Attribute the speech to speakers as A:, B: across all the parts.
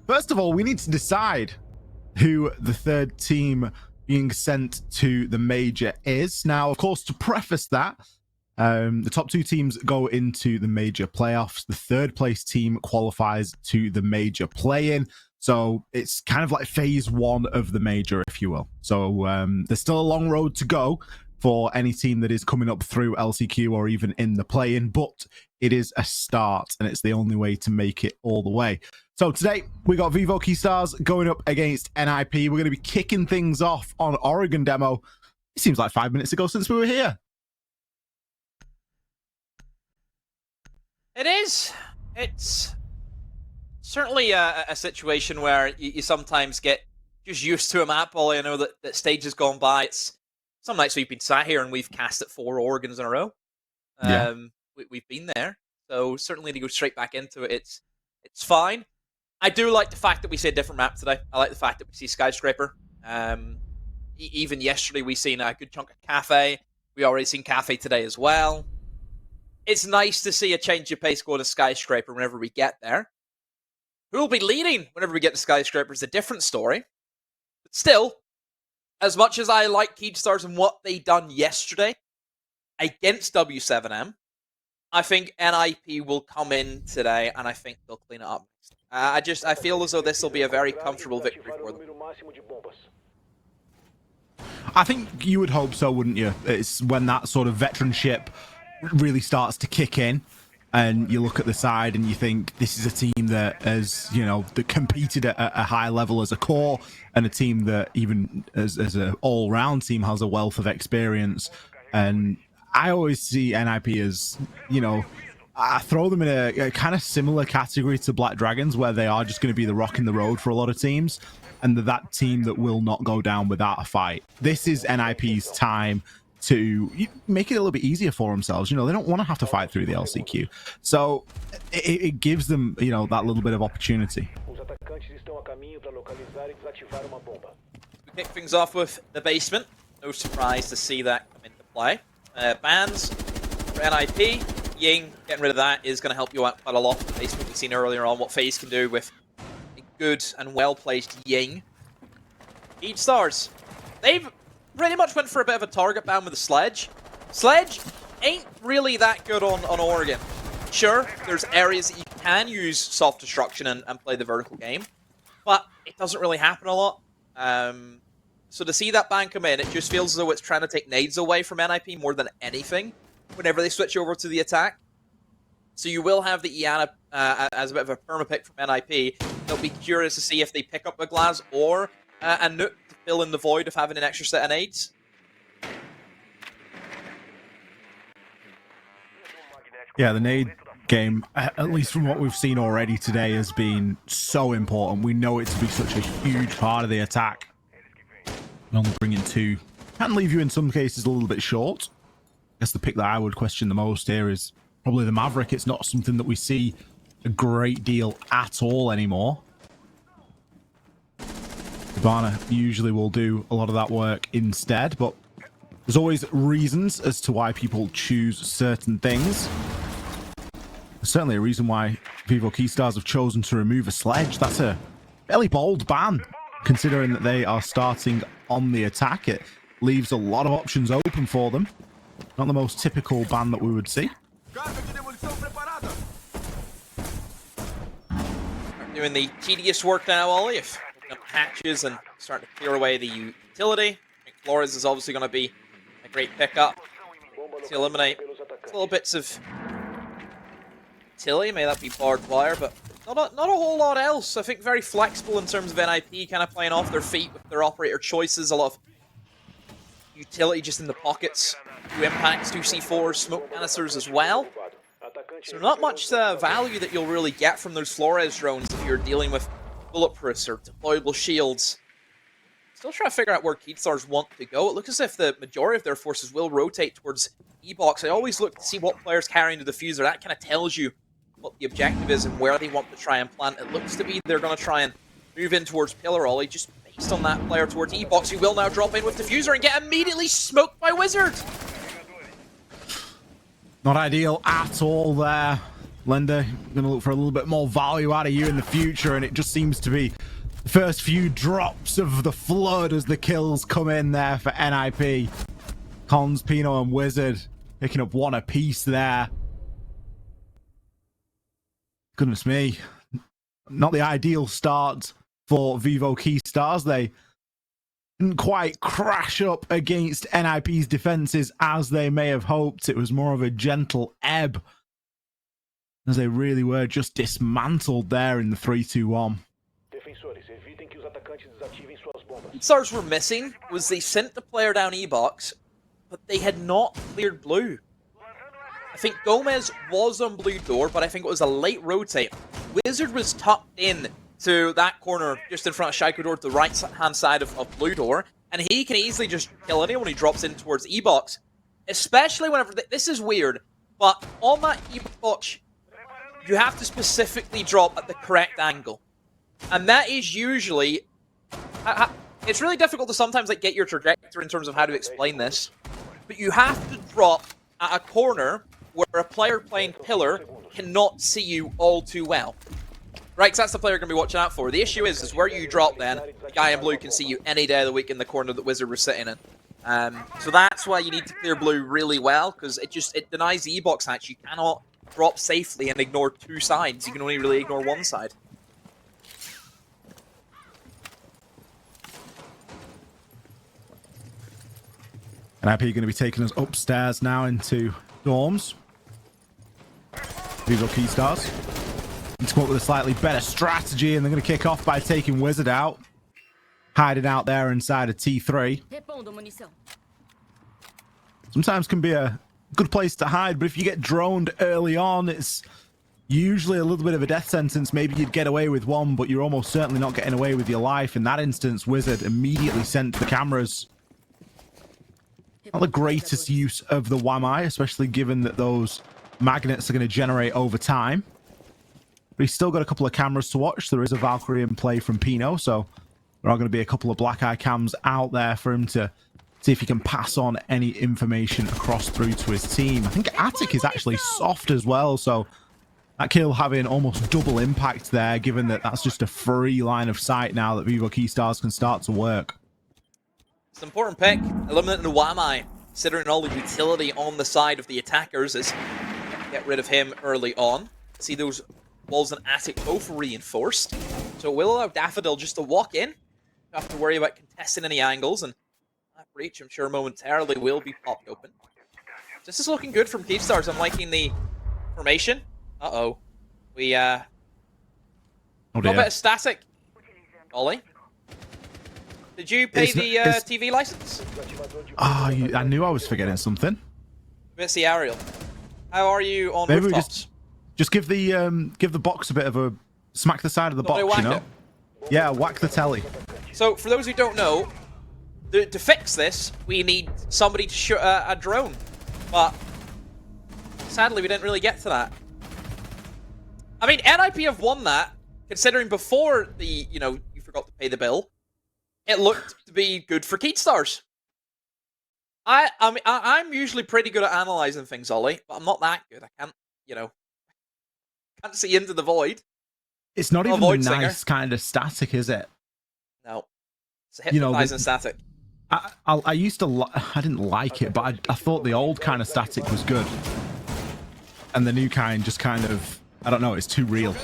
A: First of all, we need to decide who the third team being sent to the major is. Now, of course, to preface that, the top two teams go into the major playoffs. The third place team qualifies to the major play-in. So it's kind of like phase one of the major, if you will. So there's still a long road to go for any team that is coming up through LCQ or even in the play-in, but it is a start and it's the only way to make it all the way. So today we got Vivo Keystars going up against NIP. We're going to be kicking things off on Oregon demo. It seems like 5 minutes ago since we were here.
B: It is. It's certainly a situation where you sometimes get just used to a map. All I know that stage has gone by. It's some nights we've been sat here and we've casted 4 Oregons in a row. We've been there, so certainly to go straight back into it, it's fine. I do like the fact that we see a different map today. I like the fact that we see Skyscraper. Even yesterday we seen a good chunk of Cafe. We already seen Cafe today as well. It's nice to see a change of pace going to Skyscraper whenever we get there. Who will be leading whenever we get to Skyscraper is a different story. But still, as much as I like Keystars and what they done yesterday against W7M, I think NIP will come in today and I think they'll clean it up. I feel as though this will be a very comfortable victory for them.
A: I think you would hope so, wouldn't you? It's when that sort of veteranship really starts to kick in and you look at the side and you think this is a team that has, you know, that competed at a high level as a core, and a team that even as an all-round team has a wealth of experience. And I always see NIP as, you know, I throw them in a kind of similar category to Black Dragons, where they are just going to be the rock in the road for a lot of teams, and they're that team that will not go down without a fight. This is NIP's time to make it a little bit easier for themselves. You know, they don't want to have to fight through the LCQ. So it gives them, you know, that little bit of opportunity.
B: We kick things off with the basement. No surprise to see that come into play. Bans for NIP. Ying, getting rid of that is going to help you out quite a lot. The basement we've seen earlier on what FaZe can do with a good and well-placed Ying. Keystars, they've pretty much went for a bit of a target ban with the Sledge. Sledge ain't really that good on Oregon. Sure, there's areas that you can use soft destruction and play the vertical game, but it doesn't really happen a lot. So to see that ban come in, it just feels as though it's trying to take nades away from NIP more than anything whenever they switch over to the attack. So you will have the Iana as a bit of a perma-pick from NIP. They'll be curious to see if they pick up a Glaz or a Nuke to fill in the void of having an extra set of nades.
A: Yeah, the nade game, at least from what we've seen already today, has been so important. We know it to be such a huge part of the attack. Only bringing 2 can leave you in some cases a little bit short. I guess the pick that I would question the most here is probably the Maverick. It's not something that we see a great deal at all anymore. Hibana usually will do a lot of that work instead, but there's always reasons as to why people choose certain things. There's certainly a reason why Vivo Keystars have chosen to remove a Sledge. That's a fairly bold ban, considering that they are starting on the attack. It leaves a lot of options open for them. Not the most typical ban that we would see.
B: Doing the tedious work now, Ollie. If hatches and starting to clear away the utility. I think Flores is obviously going to be a great pickup to eliminate little bits of utility. May that be barbed wire, but not a whole lot else. I think very flexible in terms of NIP, kind of playing off their feet with their operator choices. A lot of utility just in the pockets. 2 impacts, 2 C4s, smoke canisters as well. So not much value that you'll really get from those Flores drones if you're dealing with bulletproofs or deployable shields. Still trying to figure out where Keystars want to go. It looks as if the majority of their forces will rotate towards E-Box. I always look to see what players carrying the diffuser. That kind of tells you what the objective is and where they want to try and plant. It looks to be they're going to try and move in towards Pillar Ollie, just based on that player towards E-Box, who will now drop in with diffuser and get immediately smoked by Wizard.
A: Not ideal at all there. Lender, going to look for a little bit more value out of you in the future, and it just seems to be the first few drops of the flood as the kills come in there for NIP. Cons, Pino, and Wizard picking up one apiece there. Goodness me. Not the ideal start for Vivo Keystars. They didn't quite crash up against NIP's defenses as they may have hoped. It was more of a gentle ebb, as they really were just dismantled there in the 3-2-1.
B: Stars were missing was they sent the player down E-box, but they had not cleared blue. I think Gomez was on blue door, but I think it was a late rotate. Wizard was tucked in to that corner just in front of Shaiko door to the right hand side of blue door, and he can easily just kill anyone he drops in towards E-box, especially whenever this is weird, but on that E-box you have to specifically drop at the correct angle, and that is usually it's really difficult to sometimes like get your trajectory in terms of how to explain this, but you have to drop at a corner where a player playing pillar cannot see you all too well. Right, because that's the player you're going to be watching out for. The issue is where you drop then, the guy in blue can see you any day of the week in the corner that Wizard was sitting in. So that's why you need to clear blue really well, because it denies the E-box hatch. You cannot drop safely and ignore two sides. You can only really ignore one side.
A: NIP going to be taking us upstairs now into dorms. Vivo Keystars. Let's come up with a slightly better strategy, and they're going to kick off by taking Wizard out. Hiding out there inside a T3. Sometimes can be a good place to hide, but if you get droned early on, it's usually a little bit of a death sentence. Maybe you'd get away with one, but you're almost certainly not getting away with your life. In that instance, Wizard immediately sent to the cameras. Not the greatest use of the WAMI, especially given that those magnets are going to generate over time. But he's still got a couple of cameras to watch. There is a Valkyrie in play from Pino, so there are going to be a couple of black eye cams out there for him to see if he can pass on any information across through to his team. I think Attic is actually soft as well, so that kill having almost double impact there, given that that's just a free line of sight now that Vivo Keystars can start to work.
B: It's an important pick, eliminating the Wamai, considering all the utility on the side of the attackers is get rid of him early on. See those walls and Attic both reinforced, so it will allow Daffodil just to walk in. Don't have to worry about contesting any angles, and that breach, I'm sure momentarily will be popped open. This is looking good from Keystars. I'm liking the formation. Uh-oh. We, got a bit of static. Ollie? Did you pay the TV license?
A: Oh, I knew I was forgetting something.
B: It's the Ariel. How are you on
A: Maybe
B: rooftops?
A: Just give the box a bit of a smack the side of the box, you know?
B: It?
A: Yeah, whack the telly.
B: So, for those who don't know, to fix this, we need somebody to shoot a drone. But, sadly, we didn't really get to that. I mean, NIP have won that, considering before the, you forgot to pay the bill, it looked to be good for Keystars. I'm usually pretty good at analyzing things, Ollie, but I'm not that good. I can't, can't see into the void.
A: It's not even the nice kind of static, is it?
B: No. It's a hypnotizing static.
A: I used to I didn't like it, but I thought the old kind of static was good. And the new kind just kind of, I don't know, it's too real.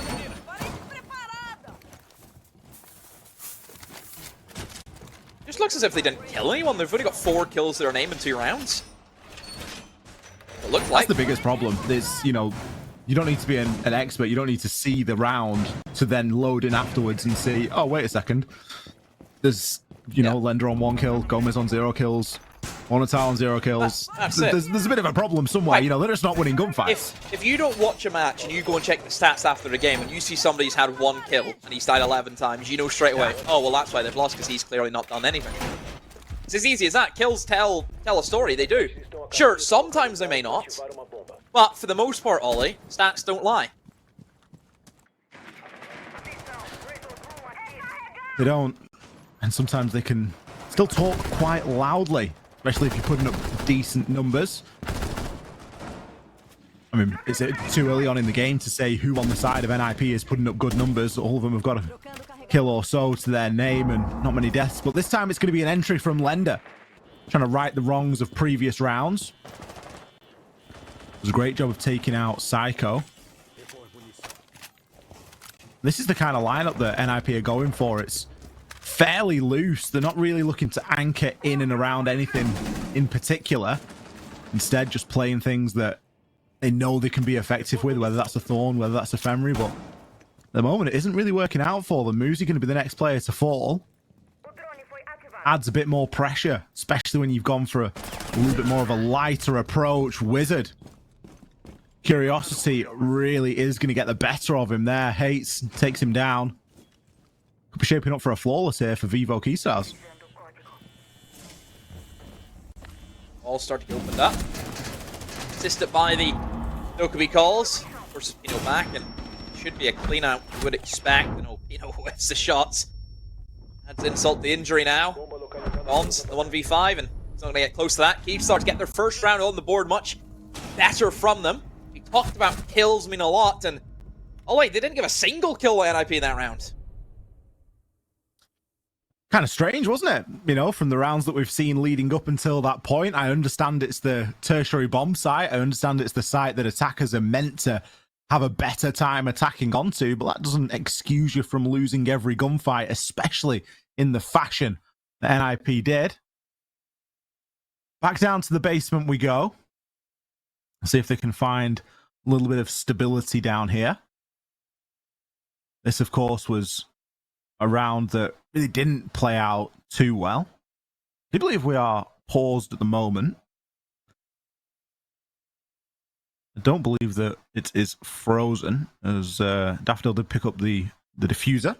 B: Just looks as if they didn't kill anyone. They've only got 4 kills to their name in 2 rounds. It looked like.
A: That's the biggest problem. There's, you don't need to be an expert. You don't need to see the round to then load in afterwards and see, oh, wait a second. There's, Lender on 1 kill, Gomez on 0 kills, Monotal on 0 kills.
B: That's it.
A: There's a bit of a problem somewhere.
B: Right.
A: They're just not winning gunfights.
B: If you don't watch a match and you go and check the stats after the game and you see somebody's had 1 kill and he's died 11 times, you know straight away, oh, well, that's why they've lost, because he's clearly not done anything. It's as easy as that. Kills tell a story. They do. Sure, sometimes they may not. But for the most part, Ollie, stats don't lie.
A: They don't. And sometimes they can still talk quite loudly, especially if you're putting up decent numbers. I mean, is it too early on in the game to say who on the side of NIP is putting up good numbers? All of them have got a kill or so to their name and not many deaths. But this time it's going to be an entry from Lender, trying to right the wrongs of previous rounds. It was a great job of taking out Psycho. This is the kind of lineup that NIP are going for. It's fairly loose. They're not really looking to anchor in and around anything in particular. Instead, just playing things that they know they can be effective with, whether that's a Thorn, whether that's a Fenrir. But at the moment, it isn't really working out for them. Muzi going to be the next player to fall. Adds a bit more pressure, especially when you've gone for a little bit more of a lighter approach. Wizard. Curiosity really is going to get the better of him there. Hates, takes him down. Could be shaping up for a flawless here for Vivo Keystars.
B: All start to get opened up. Assisted by the Dokkaebi calls. Of course, Pino back, and should be a clean out you would expect. You know, Pino whips the shots. That's insult the injury now. Bombs the 1v5, and it's not going to get close to that. Keystars get their first round on the board much better from them. We talked about kills mean a lot, and oh wait, they didn't give a single kill to NIP in that round.
A: Kind of strange, wasn't it? You know, from the rounds that we've seen leading up until that point. I understand it's the tertiary bomb site. I understand it's the site that attackers are meant to have a better time attacking onto, but that doesn't excuse you from losing every gunfight, especially in the fashion that NIP did. Back down to the basement we go. See if they can find a little bit of stability down here. This, of course, was a round that really didn't play out too well. I do believe we are paused at the moment. I don't believe that it is frozen, as Daffodil did pick up the diffuser.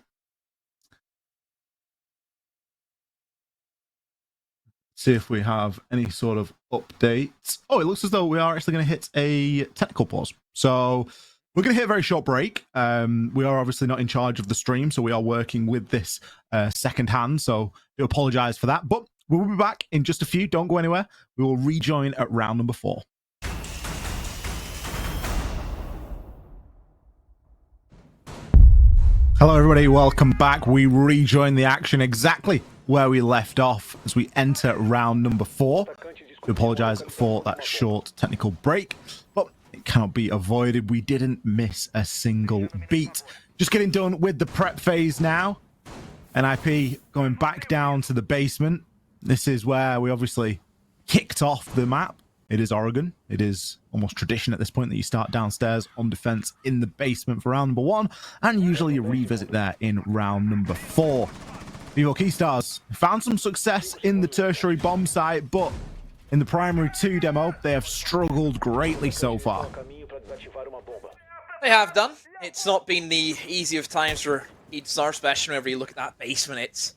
A: See if we have any sort of updates. Oh, it looks as though we are actually going to hit a technical pause. So we're going to hit a very short break. We are obviously not in charge of the stream, so we are working with this second hand. So I do apologize for that. But we will be back in just a few. Don't go anywhere. We will rejoin at round number 4. Hello, everybody. Welcome back. We rejoin the action exactly where we left off as we enter round number 4. We apologize for that short technical break, but it cannot be avoided. We didn't miss a single beat. Just getting done with the prep phase now. NIP going back down to the basement. This is where we obviously kicked off the map. It is Oregon. It is almost tradition at this point that you start downstairs on defense in the basement for round number 1, and usually you revisit there in round number 4. Vivo Keystars found some success in the tertiary bomb site, but in the primary 2 demo, they have struggled greatly so far.
B: They have done. It's not been the easy of times for Keystars, especially whenever you look at that basement. It's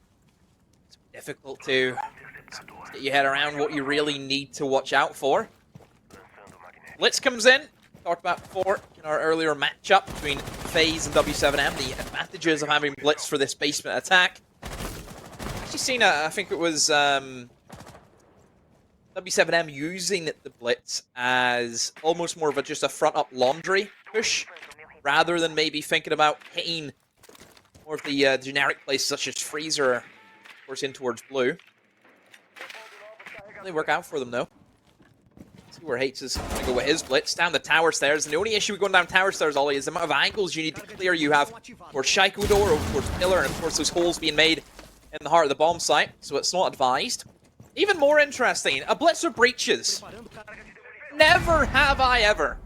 B: difficult to get your head around what you really need to watch out for. Blitz comes in. Talked about before in our earlier matchup between FaZe and W7M, the advantages of having Blitz for this basement attack. Actually seen, I think it was W7M using the Blitz as almost more of just a front-up laundry push, rather than maybe thinking about hitting more of the generic places such as Freezer, of course, in towards blue. They work out for them, though. See where Hates is going to go with his Blitz. Down the tower stairs. And the only issue with going down tower stairs, Ollie, is the amount of angles you need to clear. You have towards Shaiko door, over towards Pillar, and of course those holes being made in the heart of the bomb site, so it's not advised. Even more interesting, a Blitz of breaches. Never have I ever.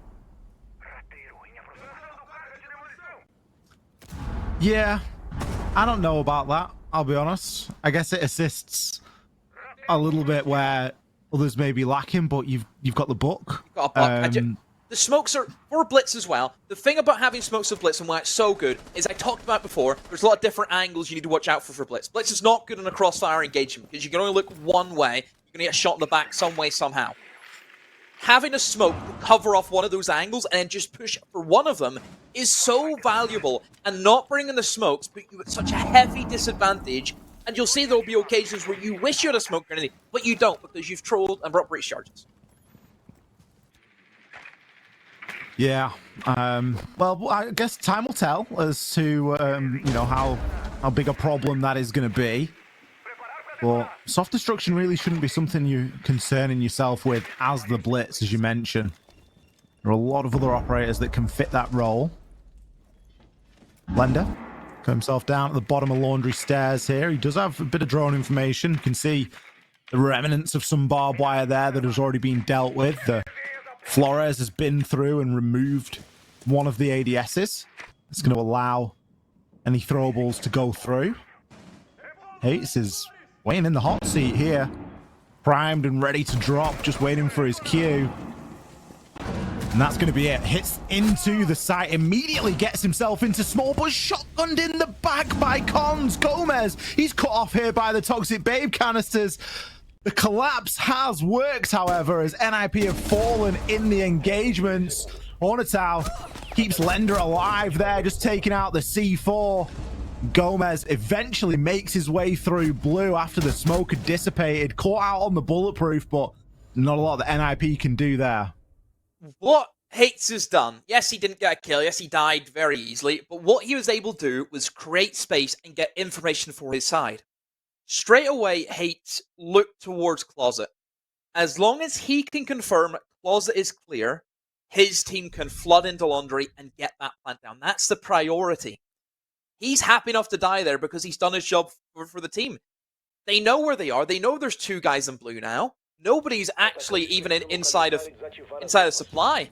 A: Yeah, I don't know about that, I'll be honest. I guess it assists a little bit where others may be lacking, but you've got the book.
B: You've got a book. The smokes are for Blitz as well. The thing about having smokes of Blitz and why it's so good is I talked about before, there's a lot of different angles you need to watch out for Blitz. Blitz is not good in a crossfire engagement because you can only look one way. You're going to get shot in the back some way, somehow. Having a smoke to cover off one of those angles and then just push for one of them is so valuable, and not bringing the smokes put you at such a heavy disadvantage. And you'll see there'll be occasions where you wish you had a smoke grenade, but you don't because you've trolled and brought breach charges.
A: Yeah. Well, I guess time will tell as to how big a problem that is going to be. But soft destruction really shouldn't be something you're concerning yourself with as the Blitz, as you mentioned. There are a lot of other operators that can fit that role. Blender got himself down at the bottom of Laundry Stairs here. He does have a bit of drone information. You can see the remnants of some barbed wire there that has already been dealt with. The Flores has been through and removed one of the ADSs. It's going to allow any throwables to go through. Hates is waiting in the hot seat here. Primed and ready to drop, just waiting for his cue. And that's going to be it. Hits into the site, immediately gets himself into small, but shotgunned in the back by Cons. Gomez, he's cut off here by the Toxic Babe canisters. The collapse has worked, however, as NIP have fallen in the engagements. Hornetau keeps Lender alive there, just taking out the C4. Gomez eventually makes his way through blue after the smoke had dissipated. Caught out on the bulletproof, but not a lot that NIP can do there.
B: What Hates has done, yes, he didn't get a kill, yes, he died very easily, but what he was able to do was create space and get information for his side. Straight away, Hates looked towards Closet. As long as he can confirm Closet is clear, his team can flood into Laundry and get that plant down. That's the priority. He's happy enough to die there because he's done his job for the team. They know where they are. They know there's two guys in blue now. Nobody's actually even inside of supply.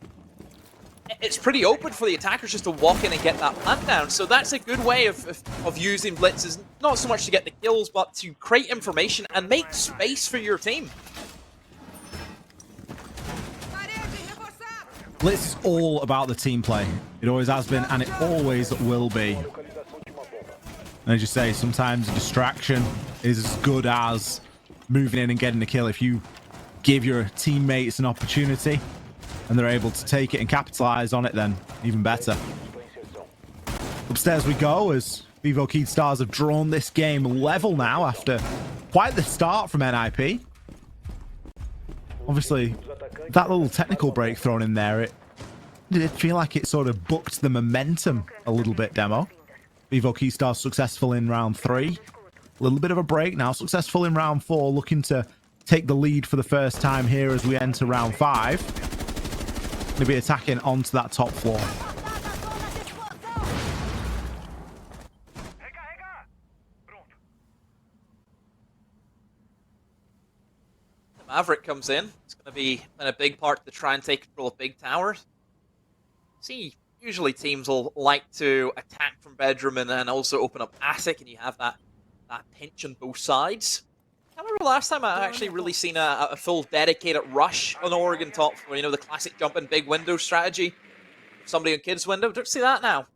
B: It's pretty open for the attackers just to walk in and get that plant down. So that's a good way of using blitzes, not so much to get the kills, but to create information and make space for your team.
A: Blitz is all about the team play. It always has been, and it always will be. And as you say, sometimes a distraction is as good as moving in and getting the kill. If you give your teammates an opportunity and they're able to take it and capitalize on it, then even better. Upstairs we go as Vivo Keystars have drawn this game level now after quite the start from NIP. Obviously, that little technical break thrown in there, it did feel like it sort of booked the momentum a little bit, Demo. Vivo Keystars successful in round 3. A little bit of a break now, successful in round 4, looking to take the lead for the first time here as we enter round 5. Going to be attacking onto that top floor.
B: Maverick comes in. It's going to be a big part to try and take control of big towers. See, usually teams will like to attack from bedroom and then also open up attic, and you have that pinch on both sides. I remember last time I actually really seen a full dedicated rush on Oregon top floor. You know, the classic jump in big window strategy. Somebody in kids' window. Don't see that now.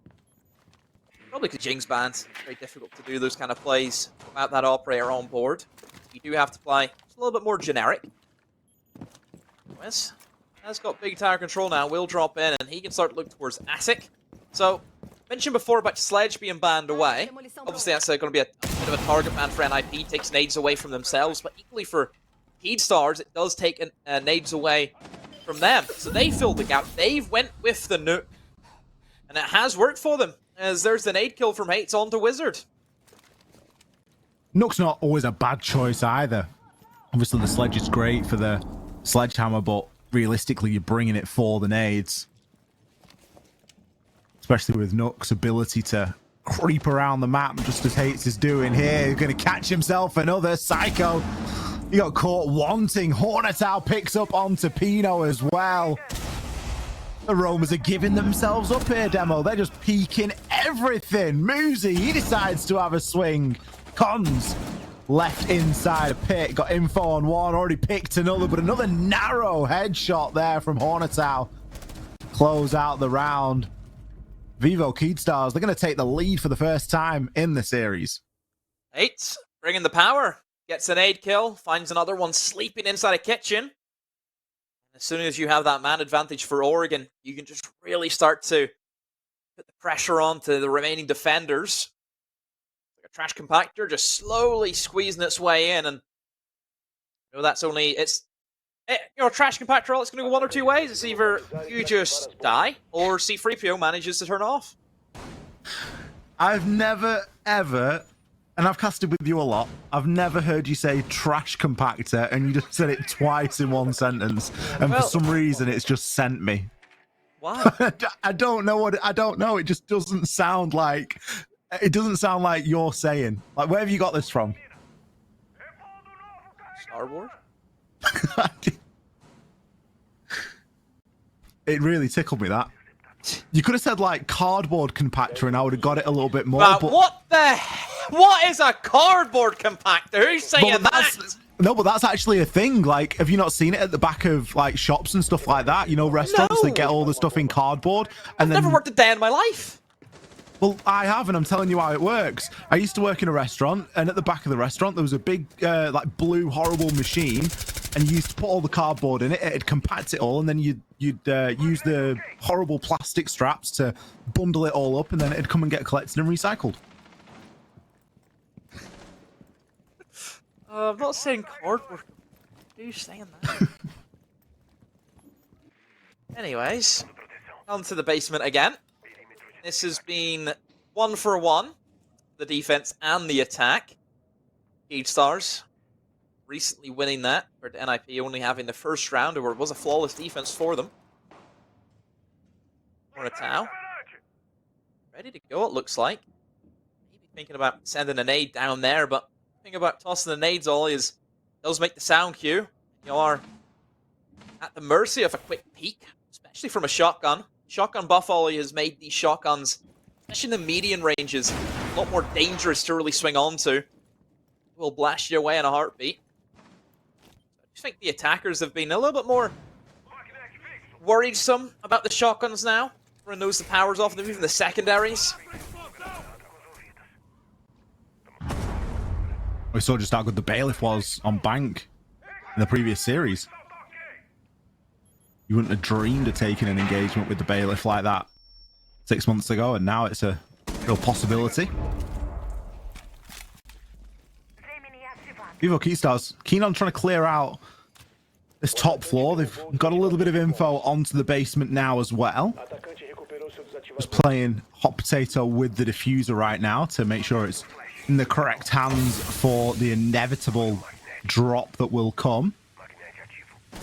B: Probably because Jing's banned. Very difficult to do those kind of plays without that operator on board. You do have to play a little bit more generic. Wes has got big tower control now. Will drop in and he can start to look towards attic. So, mentioned before about Sledge being banned away. Obviously, that's going to be a bit of a target ban for NIP. Takes nades away from themselves, but equally for Keystars, it does take nades away from them. So they filled the gap. They've went with the nuke, and it has worked for them. As there's the nade kill from Hates onto Wizard.
A: Nook's not always a bad choice either. Obviously, the Sledge is great for the sledgehammer, but realistically, you're bringing it for the nades. Especially with Nook's ability to creep around the map, just as Hates is doing here. He's going to catch himself another Psycho. He got caught wanting. Hornetau picks up onto Pino as well. The Romans are giving themselves up here, Demo. They're just peeking everything. Muzi, he decides to have a swing. Cons left inside a pit. Got info on one, already picked another, but another narrow headshot there from Hornetau. Close out the round. Vivo Keystars, they're going to take the lead for the first time in the series.
B: Hates bringing the power. Gets an aid kill. Finds another one sleeping inside a kitchen. As soon as you have that man advantage for Oregon, you can just really start to put the pressure on to the remaining defenders. Like a trash compactor just slowly squeezing its way in, and you know that's only it's Trash compactor, it's going to go one or two ways. It's either you just die, or C3PO manages to turn off.
A: I've never, ever, and I've casted with you a lot, I've never heard you say trash compactor, and you just said it twice in one sentence. And for some reason, it's just sent me.
B: Why?
A: I don't know I don't know. It just doesn't sound like, it doesn't sound like you're saying. Like, where have you got this from?
B: Star Wars?
A: It really tickled me, that. You could have said like cardboard compactor and I would have got it a little bit more.
B: But what is a cardboard compactor? Who's saying that?
A: No, but that's actually a thing. Like, have you not seen it at the back of like shops and stuff like that? You know, restaurants that get all the stuff in cardboard. And
B: I've never worked a day in my life.
A: Well, I have, and I'm telling you how it works. I used to work in a restaurant, and at the back of the restaurant, there was a big, like, blue, horrible machine, and you used to put all the cardboard in it. It'd compact it all, and then you'd use the horrible plastic straps to bundle it all up, and then it'd come and get collected and recycled.
B: I'm not saying cardboard. Who are you saying that? Anyways, on to the basement again. This has been 1-for-1, the defense and the attack. Cage Stars recently winning that, for NIP only having the first round, where it was a flawless defense for them. Moratau, ready to go, it looks like. Maybe thinking about sending a nade down there, but the thing about tossing the nades, Ollie, is those make the sound cue. You are at the mercy of a quick peek, especially from a shotgun. Shotgun buff, Ollie, has made these shotguns, especially in the median ranges, a lot more dangerous to really swing onto. Will blast you away in a heartbeat. I just think the attackers have been a little bit more worrisome about the shotguns now. Everyone knows the power's off them, even the secondaries.
A: We saw just how good the Bailiff was on Bank in the previous series. You wouldn't have dreamed of taking an engagement with the Bailiff like that 6 months ago, and now it's a real possibility. Vivo Keystars keen on trying to clear out this top floor. They've got a little bit of info onto the basement now as well. Just playing hot potato with the diffuser right now to make sure it's in the correct hands for the inevitable drop that will come.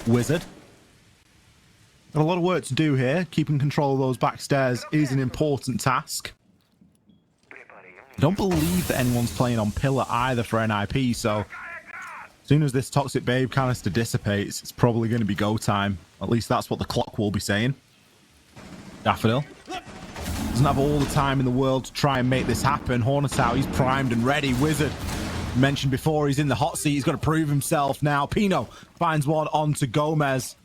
A: Wizard. Got a lot of work to do here. Keeping control of those back stairs is an important task. I don't believe that anyone's playing on Pillar either for NIP, so as soon as this Toxic Babe canister dissipates, it's probably going to be go time. At least that's what the clock will be saying. Daffodil doesn't have all the time in the world to try and make this happen. Hornetau, he's primed and ready. Wizard, mentioned before, he's in the hot seat. He's got to prove himself now. Pino finds one onto Gomez.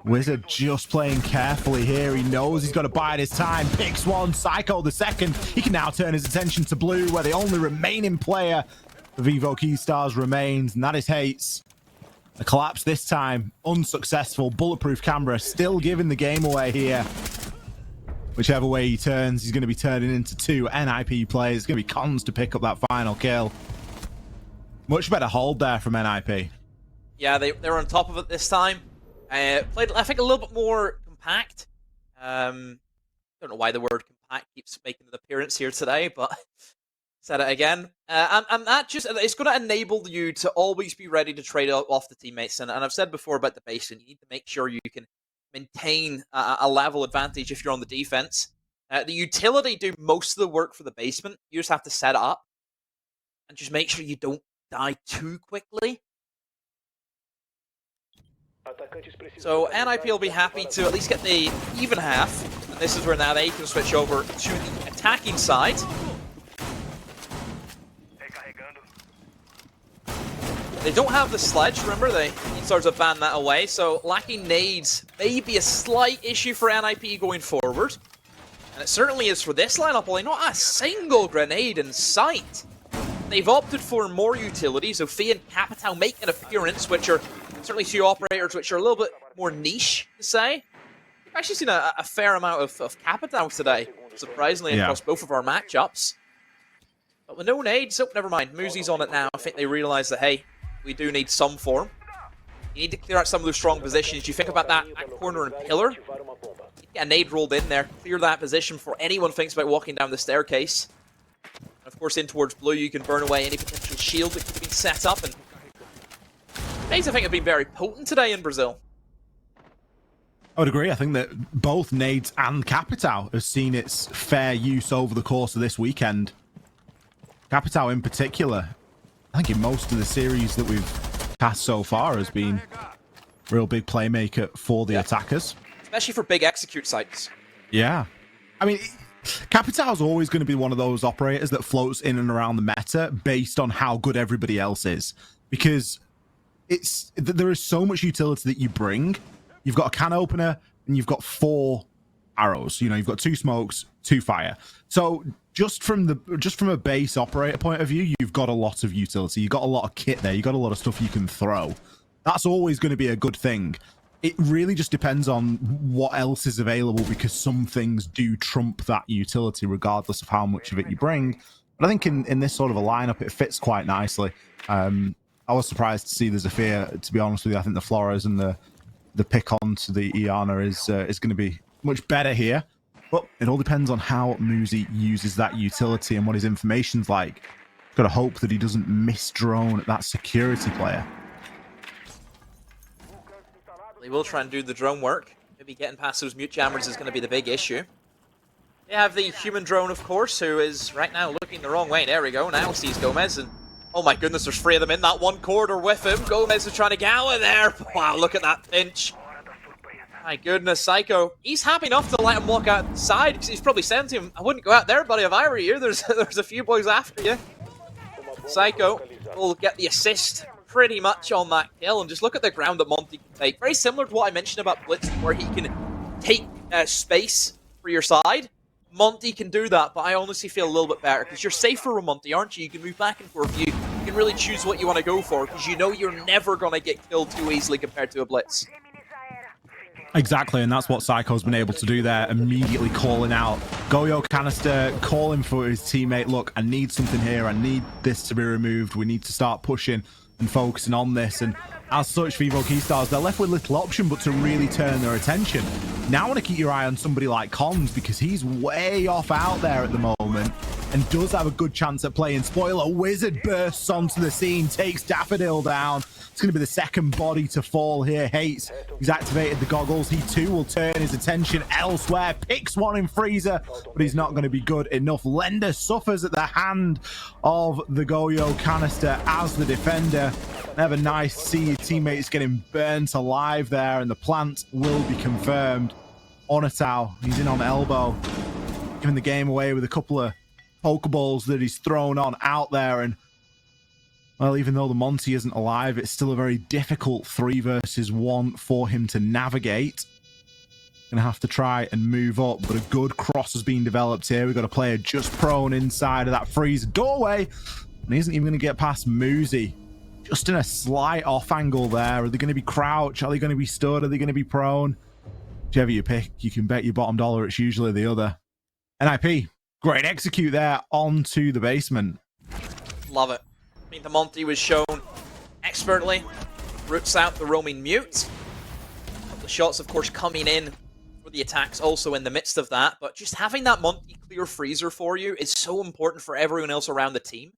A: Wizard just playing carefully here. He knows he's got to bide his time. Picks one. Psycho the second. He can now turn his attention to blue, where the only remaining player for Vivo Keystars remains, and that is Hates. A collapse this time. Unsuccessful. Bulletproof camera still giving the game away here. Whichever way he turns, he's going to be turning into two NIP players. It's going to be Cons to pick up that final kill. Much better hold there from NIP.
B: Yeah, they were on top of it this time. Played, I think, a little bit more compact. Don't know why the word compact keeps making an appearance here today, but said it again. And that just, it's going to enable you to always be ready to trade off the teammates. And I've said before about the basement, you need to make sure you can maintain a level advantage if you're on the defense. The utility do most of the work for the basement. You just have to set it up and just make sure you don't die too quickly. So NIP will be happy to at least get the even half, and this is where now they can switch over to the attacking side. They don't have the sledge, remember, they sort of banned that away, so lacking nades may be a slight issue for NIP going forward. And it certainly is for this lineup, only not a single grenade in sight. They've opted for more utility, so Fee and Capitao make an appearance, which are certainly two operators which are a little bit more niche, to say. We've actually seen a fair amount of Capitao today, surprisingly, across both of our matchups. But with no nades, oh, never mind. Muzi's on it now. I think they realise that, hey, we do need some form. You need to clear out some of those strong positions. You think about that corner and pillar. You get a nade rolled in there, clear that position before anyone thinks about walking down the staircase. And of course, in towards blue, you can burn away any potential shield that could have been set up. And nades, I think, have been very potent today in Brazil.
A: I would agree. I think that both Nades and Capitao have seen its fair use over the course of this weekend. Capitao in particular, I think in most of the series that we've cast so far has been a real big playmaker for the attackers.
B: Especially for big execute sites.
A: Yeah. I mean, Capitao is always going to be one of those operators that floats in and around the meta based on how good everybody else is. Because there is so much utility that you bring. You've got a can opener and you've got 4 arrows. You know, you've got 2 smokes, 2 fire. So just from a base operator point of view, you've got a lot of utility. You've got a lot of kit there. You've got a lot of stuff you can throw. That's always going to be a good thing. It really just depends on what else is available, because some things do trump that utility regardless of how much of it you bring. But I think in this sort of a lineup, it fits quite nicely. I was surprised to see the Zephyr, to be honest with you. I think the Flores and the pick on to the Iana is going to be much better here. But it all depends on how Muzi uses that utility and what his information's like. Got to hope that he doesn't misdrone that security player.
B: They will try and do the drone work. Maybe getting past those mute jammers is going to be the big issue. They have the human drone, of course, who is right now looking the wrong way. There we go. Now sees Gomez, and oh my goodness, there's 3 of them in that one corridor with him. Gomez is trying to get out of there. Wow, look at that pinch. My goodness, Psycho. He's happy enough to let him walk out the side, because he's probably saying to him, I wouldn't go out there, buddy, if I were you. There's a few boys after you. Psycho will get the assist pretty much on that kill, and just look at the ground that Monty can take. Very similar to what I mentioned about Blitz, where he can take space for your side. Monty can do that, but I honestly feel a little bit better, because you're safer with Monty, aren't you? You can move back and forth. You can really choose what you want to go for, because you know you're never going to get killed too easily compared to a Blitz.
A: Exactly, and that's what Psycho's been able to do there, immediately calling out Goyo Canister, calling for his teammate, look, I need something here, I need this to be removed, we need to start pushing and focusing on this. And as such, Vivo Keystars, they're left with little option but to really turn their attention. Now I want to keep your eye on somebody like Cons, because he's way off out there at the moment and does have a good chance at playing. Spoiler, Wizard bursts onto the scene, takes Daffodil down. It's going to be the second body to fall here. Hates, he's activated the goggles. He too will turn his attention elsewhere. Picks one in Freezer, but he's not going to be good enough. Lender suffers at the hand of the Goyo Canister as the defender. Never nice to see your teammates getting burnt alive there, and the plant will be confirmed. Onatao, he's in on elbow, giving the game away with a couple of Pokeballs that he's thrown on out there. And well, even though the Monty isn't alive, it's still a very difficult 3 versus 1 for him to navigate. Gonna have to try and move up, but a good cross has been developed here. We've got a player just prone inside of that freeze doorway, and he isn't even going to get past Muzi. Just in a slight off angle there. Are they going to be crouch? Are they going to be stood? Are they going to be prone? Whichever you pick, you can bet your bottom dollar it's usually the other. NIP, great execute there onto the basement.
B: Love it. I mean, the Monty was shown expertly. Roots out the roaming mute. The shots, of course, coming in for the attacks also in the midst of that. But just having that Monty clear freezer for you is so important for everyone else around the team.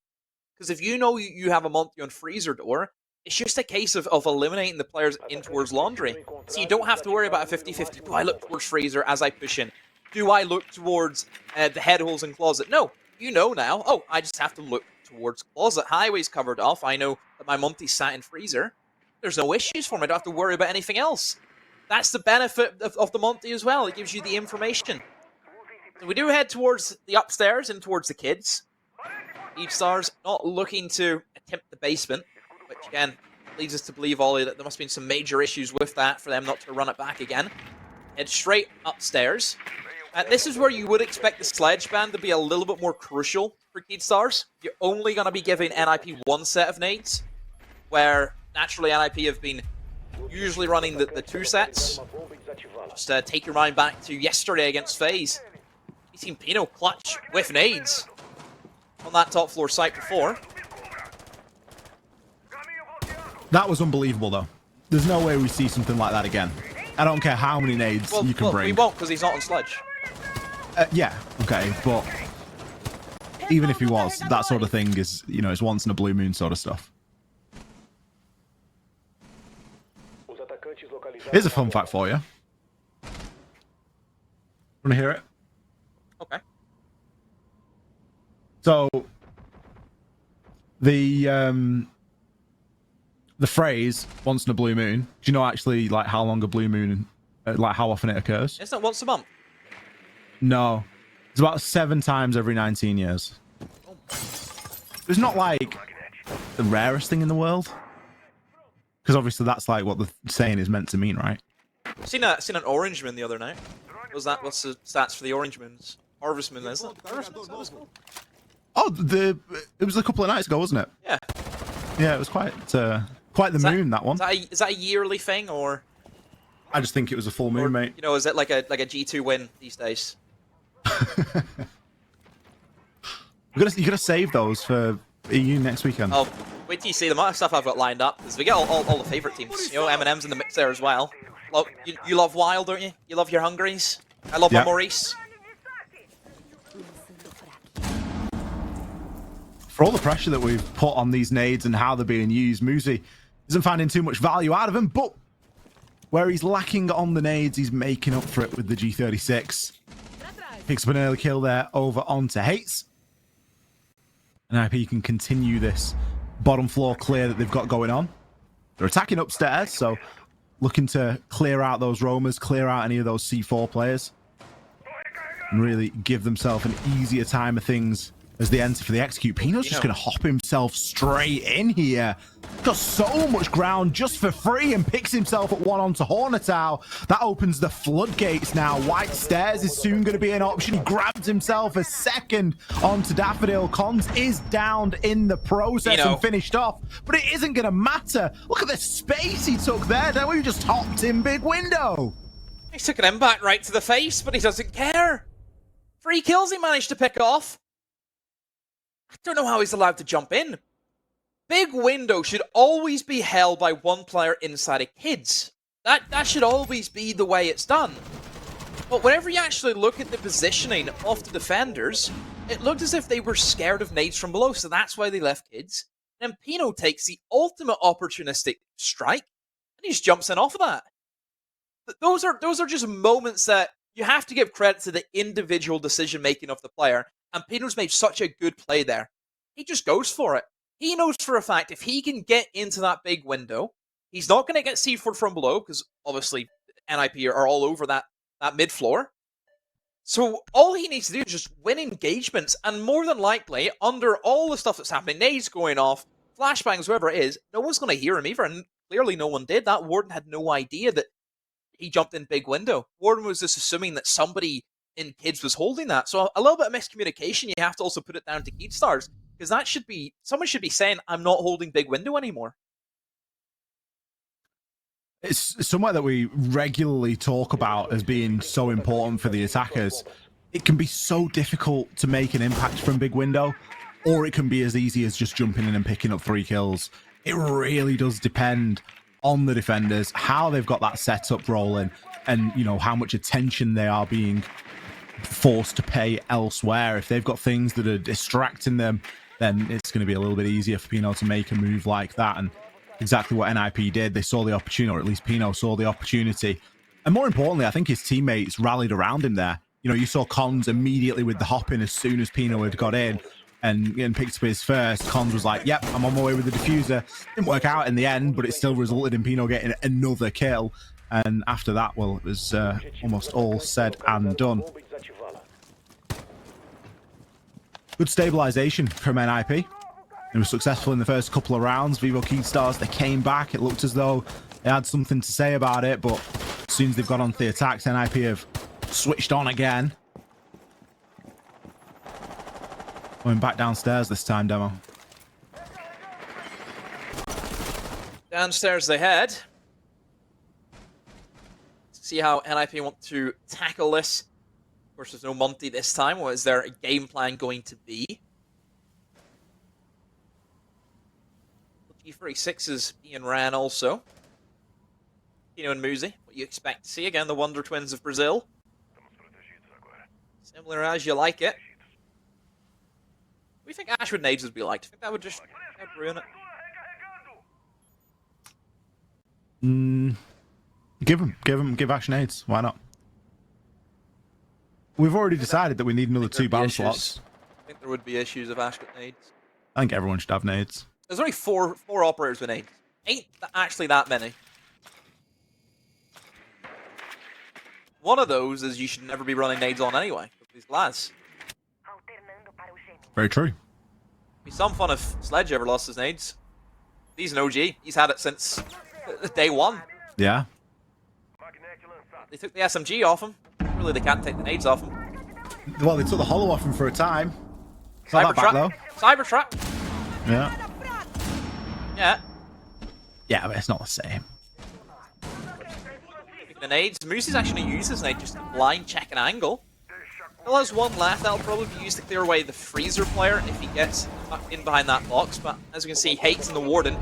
B: Because if you know you have a Monty on freezer door, it's just a case of eliminating the players in towards laundry. So you don't have to worry about a 50-50. Do I look towards freezer as I push in? Do I look towards the head holes in closet? No. You know now, oh, I just have to look towards closet. Highway's covered off. I know that my Monty's sat in freezer. There's no issues for me. I don't have to worry about anything else. That's the benefit of the Monty as well. It gives you the information. So we do head towards the upstairs and towards the kids. Keystars not looking to attempt the basement, which again leads us to believe, Ollie, that there must have been some major issues with that for them not to run it back again. Head straight upstairs. This is where you would expect the sledge ban to be a little bit more crucial for Keystars. You're only going to be giving NIP 1 set of nades, where naturally NIP have been usually running the 2 sets. Just take your mind back to yesterday against FaZe. You've seen Pino clutch with nades on that top floor site before.
A: That was unbelievable, though. There's no way we see something like that again. I don't care how many nades you can bring.
B: We won't, because he's not on Sledge.
A: Yeah, okay, but even if he was, that sort of thing is, you know, it's once in a blue moon sort of stuff. Here's a fun fact for you. Want to hear it?
B: Okay.
A: So, the phrase "once in a blue moon." Do you know actually like how long a blue moon, like how often it occurs?
B: Isn't it once a month?
A: No, it's about 7 times every 19 years. It's not like the rarest thing in the world, because obviously that's like what the saying is meant to mean, right?
B: Seen an orange moon the other night. What's the stats for the orange moons? Harvest moon, isn't it? Harvest moon, is that what it's called?
A: Oh, it was a couple of nights ago, wasn't it?
B: Yeah.
A: Yeah, it was quite the moon, that one.
B: Is that a yearly thing, or?
A: I just think it was a full moon, mate.
B: You know, is it like a G2 win these days?
A: You gotta save those for EU next weekend.
B: Oh, wait till you see the amount of stuff I've got lined up, because we get all the favourite teams. You know, Eminem's in the mix there as well. You love Wild, don't you? You love your Hungaries? I love my Maurice.
A: For all the pressure that we've put on these nades and how they're being used, Muzi isn't finding too much value out of them, but where he's lacking on the nades, he's making up for it with the G36. Picks up an early kill there over onto Hates. And IP can continue this bottom floor clear that they've got going on. They're attacking upstairs, so looking to clear out those roamers, clear out any of those C4 players, and really give themselves an easier time of things as they enter for the execute. Pino's just going to hop himself straight in here. Got so much ground just for free and picks himself at one onto Hornetow. That opens the floodgates now. White Stairs is soon going to be an option. He grabs himself a second onto Daffodil. Cons is downed in the process and finished off, but it isn't going to matter. Look at the space he took there. Then we just hopped in big window.
B: He took an impact right to the face, but he doesn't care. 3 kills he managed to pick off. I don't know how he's allowed to jump in. Big window should always be held by one player inside a kids. That should always be the way it's done. But whenever you actually look at the positioning of the defenders, it looked as if they were scared of nades from below, so that's why they left kids. And Pino takes the ultimate opportunistic strike, and he just jumps in off of that. But those are just moments that you have to give credit to the individual decision-making of the player. And Pino's made such a good play there. He just goes for it. He knows for a fact if he can get into that big window, he's not going to get C4 from below, because obviously NIP are all over that mid floor. So all he needs to do is just win engagements, and more than likely, under all the stuff that's happening, nades going off, flashbangs, whoever it is, no one's going to hear him either, and clearly no one did. That Warden had no idea that he jumped in big window. Warden was just assuming that somebody in kids was holding that. So a little bit of miscommunication. You have to also put it down to Keystars, because that should be, someone should be saying, I'm not holding big window anymore.
A: It's somewhere that we regularly talk about as being so important for the attackers. It can be so difficult to make an impact from big window, or it can be as easy as just jumping in and picking up 3 kills. It really does depend on the defenders, how they've got that setup rolling, and you know how much attention they are being forced to pay elsewhere. If they've got things that are distracting them, then it's going to be a little bit easier for Pino to make a move like that. And exactly what NIP did, they saw the opportunity, or at least Pino saw the opportunity. And more importantly, I think his teammates rallied around him there. You know, you saw Cons immediately with the hop in as soon as Pino had got in and picked up his first. Cons was like, yep, I'm on my way with the diffuser. Didn't work out in the end, but it still resulted in Pino getting another kill. And after that, well, it was almost all said and done. Good stabilization from NIP. It was successful in the first couple of rounds. Vivo Keystars, they came back. It looked as though they had something to say about it, but as soon as they've got onto the attacks, NIP have switched on again. Going back downstairs this time, Demo.
B: Downstairs they head. See how NIP want to tackle this. Of course, there's no Monty this time. What is their game plan going to be? G36 is being ran also. Pino and Muzi. What you expect to see. Again, the Wonder Twins of Brazil. Similar as you like it. What do you think Ashwood Nades would be like? Do you think that would just ruin it?
A: Give Ash nades. Why not? We've already decided that we need another 2 Baron slots.
B: I think there would be issues if Ash got nades.
A: I think everyone should have nades.
B: There's only four operators with nades. Ain't actually that many. One of those is you should never be running nades on anyway, with these glass.
A: Very true.
B: Be some fun if Sledge ever lost his nades. He's an OG. He's had it since day one.
A: Yeah.
B: They took the SMG off him. Really, they can't take the nades off him.
A: Well, they took the hollow off him for a time. It's not that bad, though.
B: Cybertrap.
A: Yeah.
B: Yeah.
A: Yeah, but it's not the same.
B: The nades. Moosey's actually going to use his nade just to blind check an angle. Still has one left. That'll probably be used to clear away the Freezer player if he gets in behind that box. But as we can see, Hates and the Warden.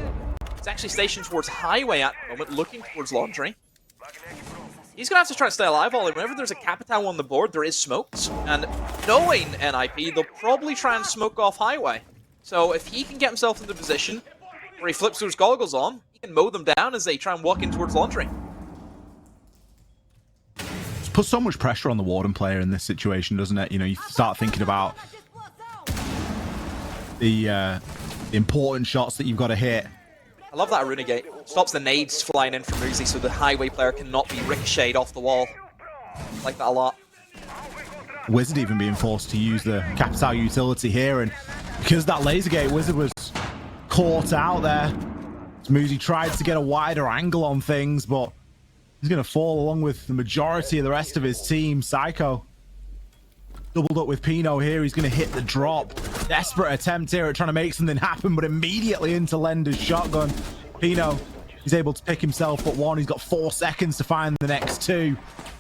B: He's actually stationed towards Highway at the moment, looking towards Laundry. He's going to have to try to stay alive, Ollie. Whenever there's a Capitão on the board, there is smokes. And knowing NIP, they'll probably try and smoke off Highway. So if he can get himself into the position where he flips those goggles on, he can mow them down as they try and walk in towards Laundry.
A: It's put so much pressure on the Warden player in this situation, doesn't it? You know, you start thinking about the important shots that you've got to hit.
B: I love that Runegate. Stops the nades flying in from Muzi so the Highway player cannot be ricocheted off the wall. I like that a lot.
A: Wizard even being forced to use the Capitão utility here, and because that laser gate, Wizard was caught out there. Muzi tried to get a wider angle on things, but he's going to fall along with the majority of the rest of his team. Psycho doubled up with Pino here. He's going to hit the drop. Desperate attempt here at trying to make something happen, but immediately into Lender's shotgun. Pino, he's able to pick himself up one. He's got 4 seconds to find the next 2.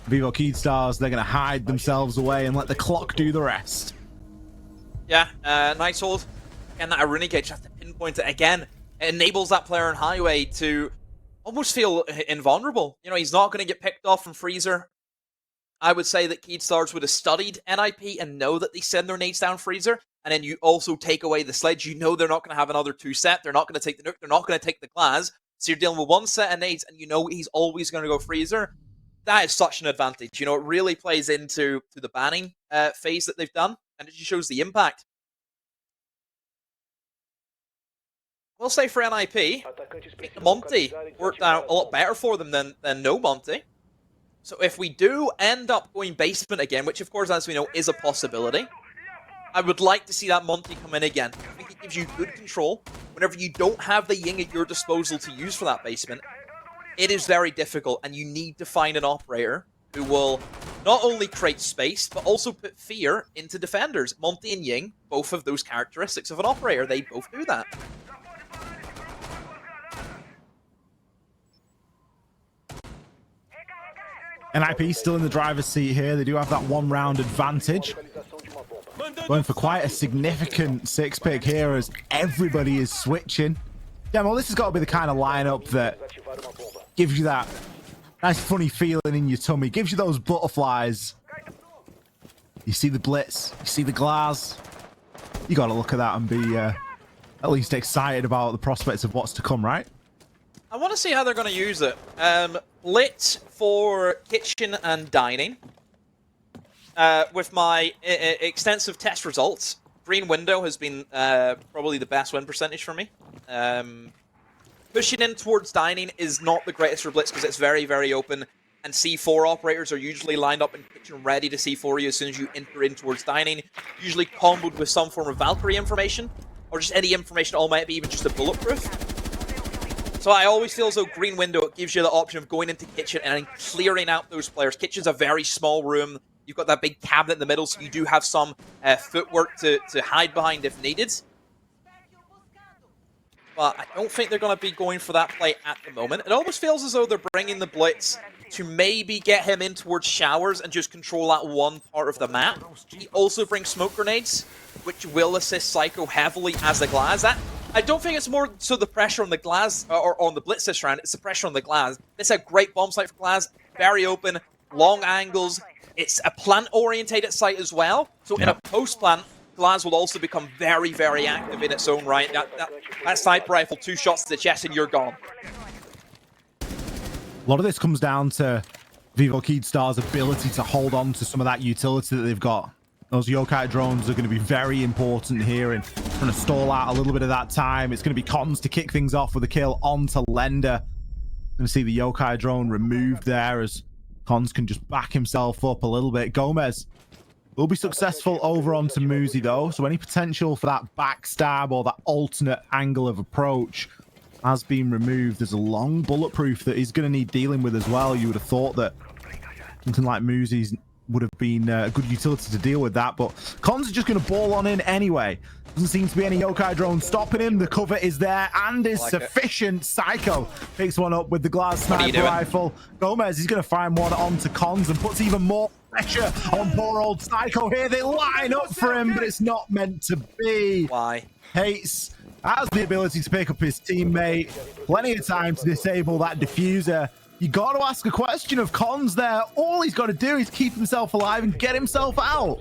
A: Vivo Keystars, they're going to hide themselves away and let the clock do the rest.
B: Yeah, nice hold. Again, that Runegate, just have to pinpoint it again. It enables that player on Highway to almost feel invulnerable. You know, he's not going to get picked off from Freezer. I would say that Keystars would have studied NIP and know that they send their nades down Freezer, and then you also take away the Sledge. You know they're not going to have another 2 set. They're not going to take the nuke. They're not going to take the glass. So you're dealing with 1 set of nades, and you know he's always going to go Freezer. That is such an advantage. You know, it really plays into the banning phase that they've done, and it just shows the impact. We'll say for NIP, I think the Monty worked out a lot better for them than no Monty. So if we do end up going basement again, which of course, as we know, is a possibility, I would like to see that Monty come in again. I think it gives you good control. Whenever you don't have the Ying at your disposal to use for that basement, it is very difficult, and you need to find an operator who will not only create space, but also put fear into defenders. Monty and Ying both have those characteristics of an operator. They both do that.
A: NIP still in the driver's seat here. They do have that 1-round advantage. Going for quite a significant 6-pick here as everybody is switching. Yeah, well, this has got to be the kind of lineup that gives you that nice funny feeling in your tummy. Gives you those butterflies. You see the blitz. You see the glass. You got to look at that and be at least excited about the prospects of what's to come, right?
B: I want to see how they're going to use it. Blitz for kitchen and dining. With my extensive test results, Green Window has been probably the best win percentage for me. Pushing in towards dining is not the greatest for Blitz because it's very, very open. And C4 operators are usually lined up in kitchen ready to C4 you as soon as you enter in towards dining. Usually comboed with some form of Valkyrie information. Or just any information, or maybe even just a bulletproof. So I always feel as though Green Window, it gives you the option of going into kitchen and clearing out those players. Kitchen's a very small room. You've got that big cabinet in the middle, so you do have some footwork to hide behind if needed. But I don't think they're going to be going for that play at the moment. It almost feels as though they're bringing the Blitz to maybe get him in towards showers and just control that one part of the map. He also brings smoke grenades, which will assist Psycho heavily as the glass. That I don't think it's more so the pressure on the Glaz or on the Blitz this round. It's the pressure on the Glaz. It's a great bomb site for Glaz. Very open, long angles. It's a plant-orientated site as well. So in a post-plant, Glaz will also become very, very active in its own right. That sniper rifle, 2 shots to the chest and you're gone.
A: A lot of this comes down to Vivo Keedstar's ability to hold on to some of that utility that they've got. Those Yokai drones are going to be very important here in trying to stall out a little bit of that time. It's going to be Cons to kick things off with a kill onto Lender. Going to see the Yokai drone removed there as Cons can just back himself up a little bit. Gomez will be successful over onto Muzi though, so any potential for that backstab or that alternate angle of approach has been removed. There's a long bulletproof that he's going to need dealing with as well. You would have thought that something like Muzi's would have been a good utility to deal with that, but Cons is just going to ball on in anyway. Doesn't seem to be any Yokai drone stopping him. The cover is there and is sufficient. Psycho picks one up with the Glaz sniper rifle. Gomez is going to find one onto Cons and puts even more pressure on poor old Psycho here. They line up for him, but it's not meant to be.
B: Why?
A: Hates has the ability to pick up his teammate. Plenty of time to disable that diffuser. You got to ask a question of Cons there. All he's got to do is keep himself alive and get himself out.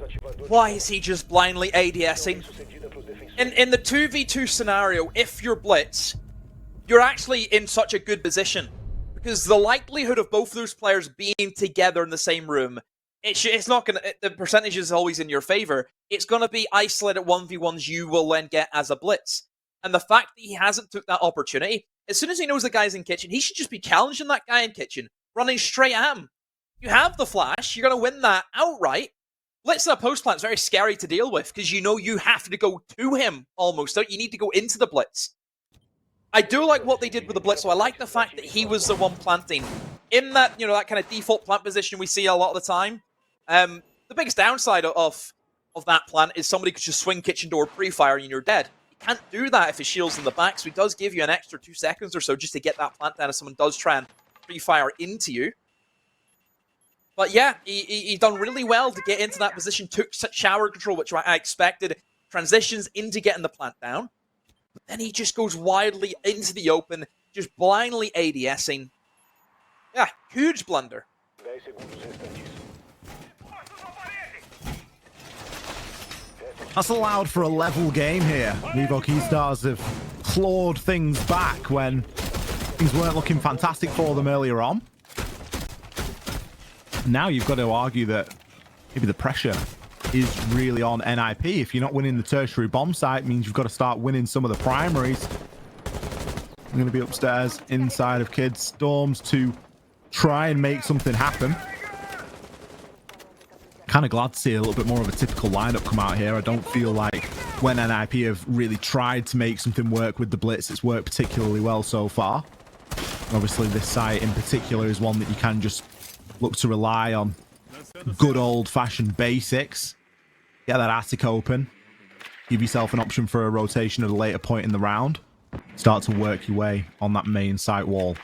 B: Why is he just blindly ADSing? In the 2v2 scenario, if you're Blitz, you're actually in such a good position. Because the likelihood of both of those players being together in the same room, it's not going to... The percentage is always in your favor. It's going to be isolated 1v1s you will then get as a Blitz. And the fact that he hasn't took that opportunity, as soon as he knows the guy's in kitchen, he should just be challenging that guy in kitchen, running straight at him. You have the flash, you're going to win that outright. Blitz in a post plant is very scary to deal with, because you know you have to go to him almost. Don't you need to go into the Blitz? I do like what they did with the Blitz, so I like the fact that he was the one planting. In that, that kind of default plant position we see a lot of the time. The biggest downside of that plant is somebody could just swing kitchen door pre-fire and you're dead. Can't do that if his shield's in the back, so he does give you an extra 2 seconds or so just to get that plant down if someone does try and pre-fire into you. But yeah, he done really well to get into that position, took shower control, which I expected, transitions into getting the plant down. But then he just goes wildly into the open, just blindly ADSing. Yeah, huge blunder.
A: That's allowed for a level game here. Vivo Keystars have clawed things back when things weren't looking fantastic for them earlier on. Now you've got to argue that maybe the pressure is really on NIP. If you're not winning the tertiary bomb site, it means you've got to start winning some of the primaries. I'm going to be upstairs inside of Kids Storms to try and make something happen. Kind of glad to see a little bit more of a typical lineup come out here. I don't feel like when NIP have really tried to make something work with the Blitz, it's worked particularly well so far. Obviously, this site in particular is one that you can just look to rely on good old-fashioned basics. Get that attic open. Give yourself an option for a rotation at a later point in the round. Start to work your way on that main site wall.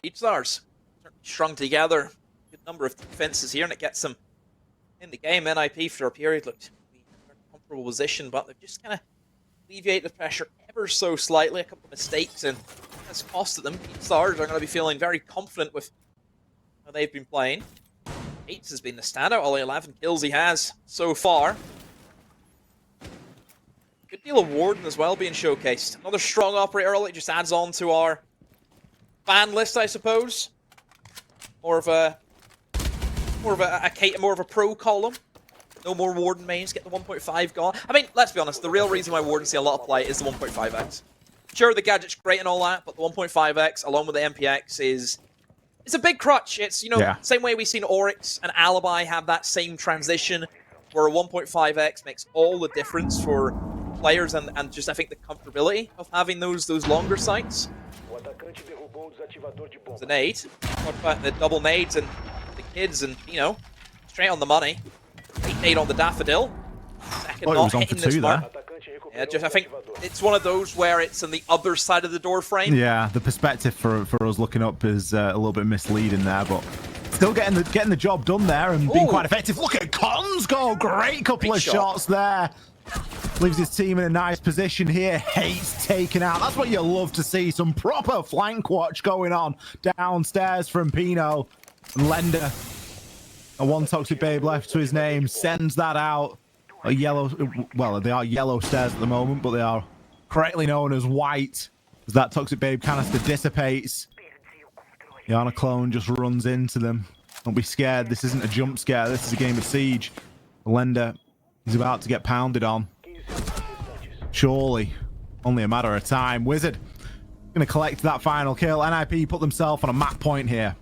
B: Keystars strung together. Good number of defenses here, and it gets them in the game. NIP for a period looked in a comfortable position, but they've just kind of alleviated the pressure ever so slightly. A couple of mistakes, and that's costed them. Keystars are going to be feeling very confident with how they've been playing. Hates has been the standout. Only 11 kills he has so far. Good deal of Warden as well being showcased. Another strong operator early, just adds on to our ban list, I suppose. More of a pro column. No more Warden mains. Get the 1.5 gone. I mean, let's be honest. The real reason why Warden see a lot of play is the 1.5x. Sure, the gadget's great and all that, but the 1.5x along with the MPX it's a big crutch. It's same way we've seen Oryx and Alibi have that same transition, where a 1.5x makes all the difference for players and just I think the comfortability of having those longer sights. The nade. What about the double nades and the kids and, straight on the money. Great nade on the Daffodil. Second not hitting this one. Yeah, I think it's one of those where it's on the other side of the door frame.
A: Yeah, the perspective for us looking up is a little bit misleading there, but Still getting the job done there and being quite effective. Look at Cons go. Great couple of shots there. Leaves his team in a nice position here. Hates taken out. That's what you love to see. Some proper flank watch going on downstairs from Pino. And Lender, a one Toxic Babe left to his name, sends that out. A yellow, well, they are yellow stairs at the moment, but they are correctly known as white as that Toxic Babe canister dissipates. Yana Clone just runs into them. Don't be scared. This isn't a jump scare. This is a game of Siege. Lender is about to get pounded on. Surely. Only a matter of time. Wizard going to collect that final kill. NIP put themselves on a map point here.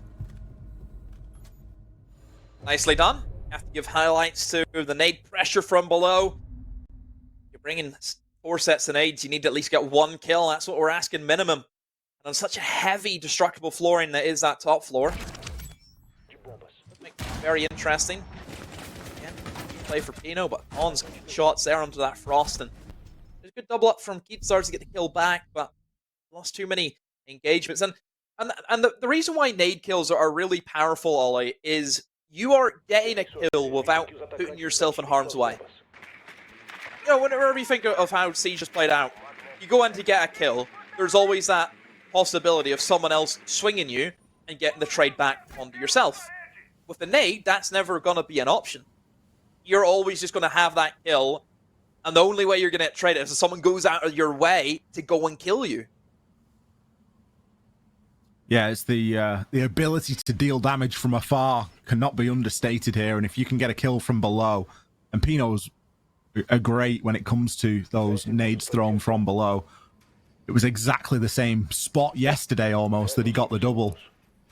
B: Nicely done. Have to give highlights to the nade pressure from below. You're bringing 4 sets of nades. You need to at least get 1 kill. That's what we're asking minimum. And on such a heavy, destructible flooring that is that top floor. Very interesting. Again, play for Pino, but Cons shots there onto that frost. And there's a good double up from Keepstars to get the kill back, but lost too many engagements. And the reason why nade kills are really powerful, Ollie, is you are getting a kill without putting yourself in harm's way. You know, whenever you think of how Siege has played out, you go in to get a kill, there's always that possibility of someone else swinging you and getting the trade back onto yourself. With the nade, that's never going to be an option. You're always just going to have that kill, and the only way you're going to trade it is if someone goes out of your way to go and kill you.
A: Yeah, it's the ability to deal damage from afar cannot be understated here, and if you can get a kill from below, and Pino's are great when it comes to those nades thrown from below. It was exactly the same spot yesterday almost that he got the double.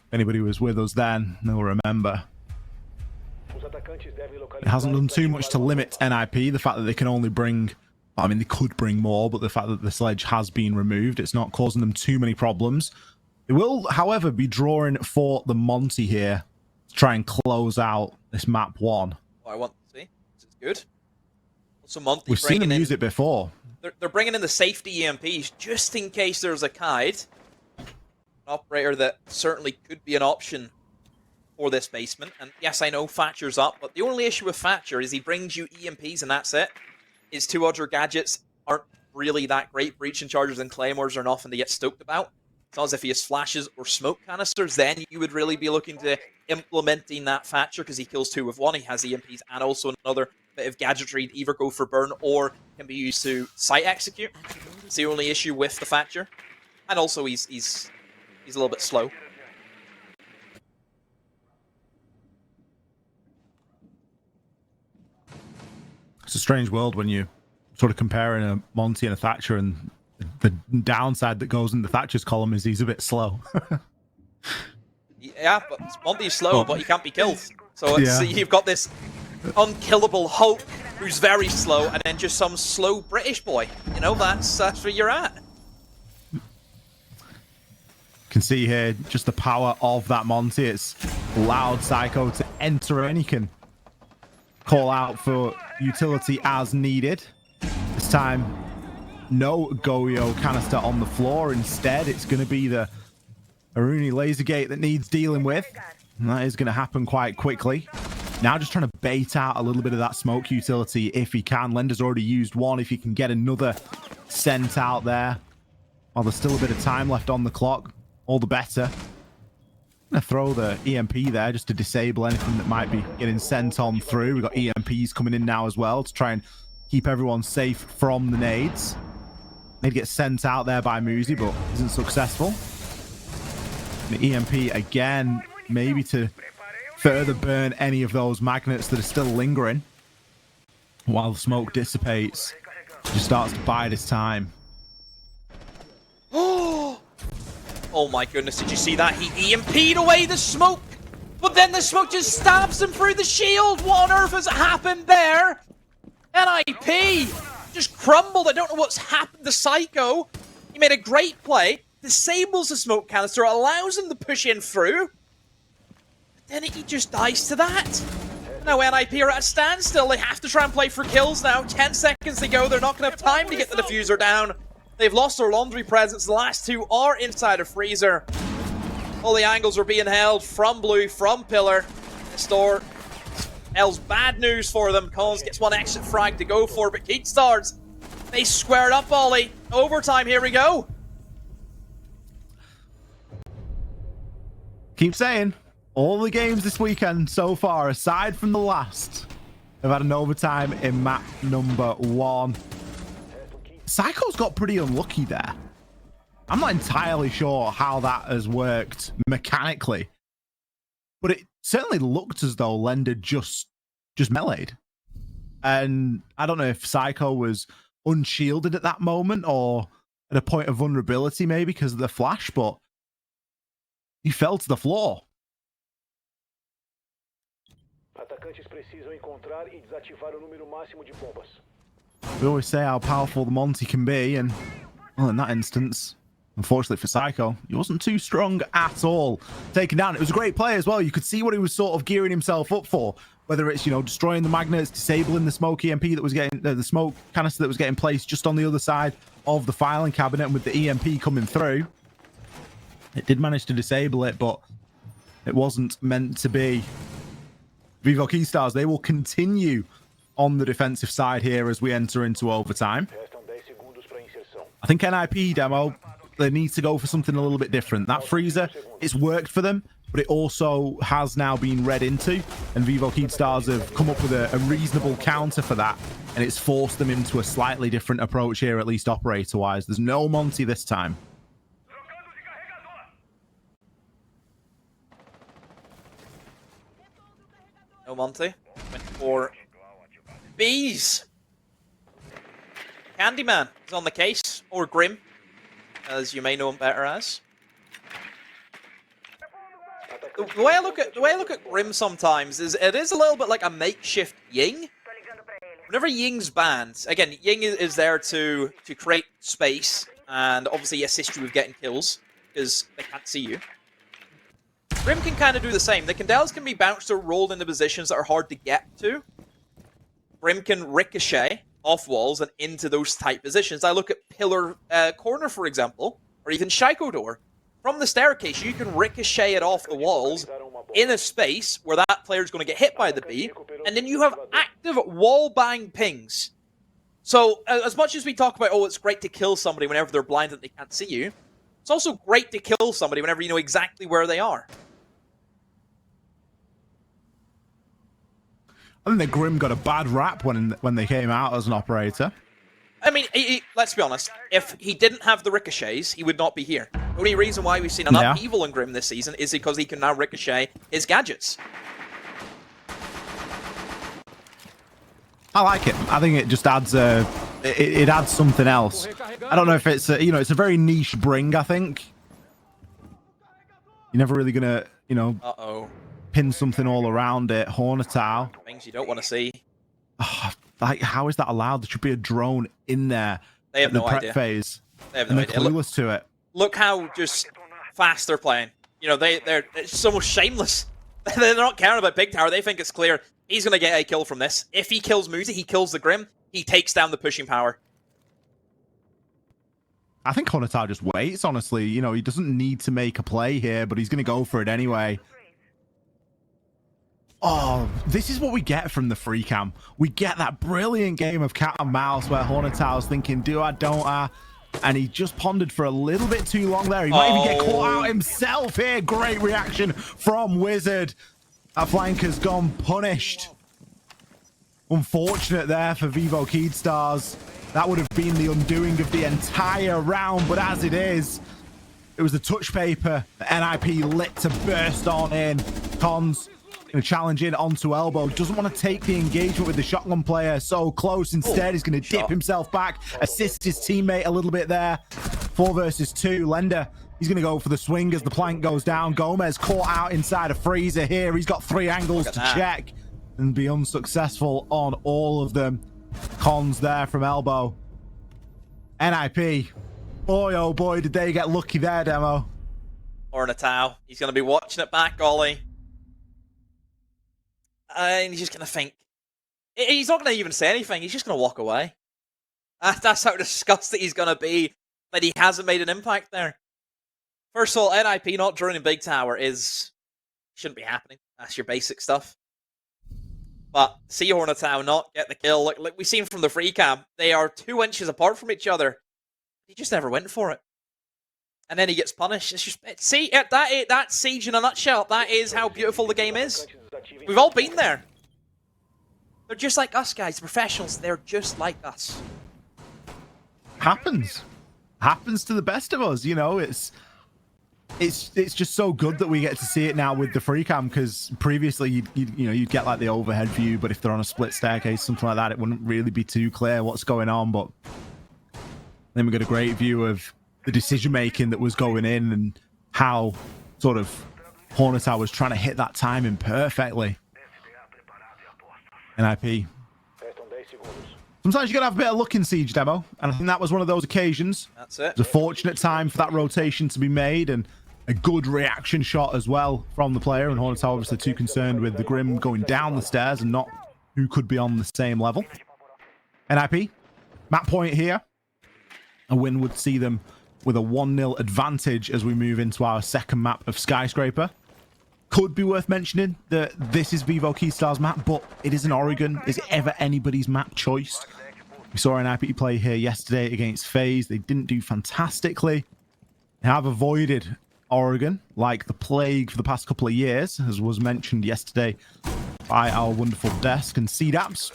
A: If anybody was with us then, they'll remember. It hasn't done too much to limit NIP. The fact that they can only bring, I mean, they could bring more, but the fact that the sledge has been removed, it's not causing them too many problems. They will, however, be drawing for the Monty here to try and close out this map 1.
B: What I want to see. This is good. Also, Monty
A: We've seen them use it before.
B: They're bringing in the safety EMPs just in case there's a Kaid. An operator that certainly could be an option for this basement. And yes, I know Thatcher's up, but the only issue with Thatcher is he brings you EMPs and that's it. His 2 other gadgets aren't really that great. Breaching chargers and claymores are nothing to get stoked about. It's not as if he has flashes or smoke canisters, then you would really be looking to implementing that Thatcher because he kills 2 with 1. He has EMPs and also another bit of gadgetry to either go for burn or can be used to site execute. It's the only issue with the Thatcher. And also he's a little bit slow.
A: It's a strange world when you sort of comparing a Monty and a Thatcher, and the downside that goes in the Thatcher's column is he's a bit slow.
B: Yeah, but Monty's slow, but he can't be killed. So it's, you've got this unkillable Hulk who's very slow, and then just some slow British boy. You know, that's where you're at.
A: You can see here just the power of that Monty. It's allowed Psycho to enter in. He can call out for utility as needed. This time, no Goyo canister on the floor. Instead, it's going to be the Aruni laser gate that needs dealing with. And that is going to happen quite quickly. Now just trying to bait out a little bit of that smoke utility if he can. Lender's already used 1. If he can get another sent out there while there's still a bit of time left on the clock, all the better. I'm going to throw the EMP there just to disable anything that might be getting sent on through. We've got EMPs coming in now as well to try and keep everyone safe from the nades. Nade gets sent out there by Muzi, but isn't successful. The EMP again, maybe to further burn any of those magnets that are still lingering. While the smoke dissipates, he just starts to bide his time.
B: Oh my goodness, did you see that? He EMP'd away the smoke, but then the smoke just stabs him through the shield. What on earth has happened there? NIP just crumbled. I don't know what's happened to Psycho. He made a great play, disables the smoke canister, allows him to push in through. But then he just dies to that. Now NIP are at a standstill. They have to try and play for kills now. 10 seconds to go. They're not going to have time to get the diffuser down. They've lost their laundry presence. The last 2 are inside a freezer. All the angles are being held from Blue, from Pillar. Nestor L's bad news for them. Collins gets one exit frag to go for, but Keatstars, they squared up, Ollie. Overtime, here we go.
A: Keep saying, all the games this weekend so far, aside from the last, have had an overtime in map number 1. Psycho's got pretty unlucky there. I'm not entirely sure how that has worked mechanically, but it certainly looked as though Lender just meleeed. And I don't know if Psycho was unshielded at that moment or at a point of vulnerability maybe because of the flash, but he fell to the floor.
C: Atacantes precisam encontrar e desativar o número máximo de bombas.
A: We always say how powerful the Monty can be, and well, in that instance, unfortunately for Psycho, he wasn't too strong at all. Taken down. It was a great play as well. You could see what he was sort of gearing himself up for, whether it's, you know, destroying the magnets, disabling the smoke EMP that was getting, the smoke canister that was getting placed just on the other side of the filing cabinet, and with the EMP coming through. It did manage to disable it, but it wasn't meant to be. Vivo Keystars, they will continue on the defensive side here as we enter into overtime. I think NIP demo, they need to go for something a little bit different. That freezer, it's worked for them, but it also has now been read into, and Vivo Keystars have come up with a reasonable counter for that, and it's forced them into a slightly different approach here, at least operator-wise. There's no Monty this time.
B: No Monty. Went for Bees. Candyman is on the case, or Grim, as you may know him better as. The way I look at Grim sometimes is it is a little bit like a makeshift Ying. Whenever Ying's banned, again, Ying is there to create space and obviously assist you with getting kills because they can't see you. Grim can kind of do the same. The Candels can be bounced or rolled into positions that are hard to get to. Grim can ricochet off walls and into those tight positions. I look at Pillar Corner, for example, or even Shaiko Door. From the staircase, you can ricochet it off the walls in a space where that player is going to get hit by the bee, and then you have active wall bang pings. So, as much as we talk about, oh, it's great to kill somebody whenever they're blind and they can't see you, it's also great to kill somebody whenever you know exactly where they are.
A: I think the Grim got a bad rap when they came out as an operator.
B: I mean, let's be honest. If he didn't have the ricochets, he would not be here. The only reason why we've seen an upheaval in Grim this season is because he can now ricochet his gadgets.
A: I like it. I think it just adds it adds something else. I don't know if it's it's a very niche bring. I think you're never really gonna pin something all around it. Hornetau.
B: Things you don't want to see.
A: Oh, like, how is that allowed? There should be a drone in there.
B: They have
A: the
B: no
A: prep
B: idea.
A: phase.
B: They have no idea.
A: They're clueless to it.
B: Look how just fast they're playing. You know, they're it's almost shameless. They're not caring about Big Tower. They think it's clear. He's going to get a kill from this. If he kills Muzi, he kills the Grim. He takes down the pushing power.
A: I think Hornetau just waits, honestly. You know, he doesn't need to make a play here, but he's going to go for it anyway. Oh, this is what we get from the free cam. We get that brilliant game of cat and mouse where Hornetau's thinking, do I, don't I? And he just pondered for a little bit too long there. He might even get caught out himself here. Great reaction from Wizard. That flanker's gone punished. Unfortunate there for Vivo Keystars. That would have been the undoing of the entire round, but as it is, it was the touch paper that NIP lit to burst on in. Cons going to challenge in onto Elbow. Doesn't want to take the engagement with the shotgun player so close. Instead, he's going to dip himself back, assist his teammate a little bit there. 4 versus 2. Lender, he's going to go for the swing as the plank goes down. Gomez caught out inside a freezer here. He's got 3 angles to check and be unsuccessful on all of them. Cons there from Elbow. NIP. Boy, oh boy, did they get lucky there, Demo.
B: Hornetau. He's going to be watching it back, Ollie. And he's just going to think. He's not going to even say anything. He's just going to walk away. That's how disgusted he's going to be that he hasn't made an impact there. First of all, NIP not droning Big Tower shouldn't be happening. That's your basic stuff. But see Hornetown not get the kill. Like we've seen from the free cam, they are 2 inches apart from each other. He just never went for it. And then he gets punished. It's just see that's Siege in a nutshell. That is how beautiful the game is. We've all been there. They're just like us, guys. Professionals. They're just like us.
A: Happens to the best of us. You know, it's just so good that we get to see it now with the free cam, because previously you'd get like the overhead view, but if they're on a split staircase, something like that, it wouldn't really be too clear what's going on. But then we got a great view of the decision making that was going in and how sort of Hornetower was trying to hit that timing perfectly. NIP. Sometimes you gotta have a bit of luck in Siege Demo, and I think that was one of those occasions.
B: That's it.
A: It was a fortunate time for that rotation to be made, and a good reaction shot as well from the player. And Hornetower obviously too concerned with the Grim going down the stairs and not who could be on the same level. NIP, map point here. A win would see them with a 1-0 advantage as we move into our second map of Skyscraper. Could be worth mentioning that this is Vivo Keystar's map, but it is an Oregon. Is it ever anybody's map choice? We saw an NIP play here yesterday against FaZe. They didn't do fantastically. They have avoided Oregon like the plague for the past couple of years, as was mentioned yesterday by our wonderful desk and CDAPS.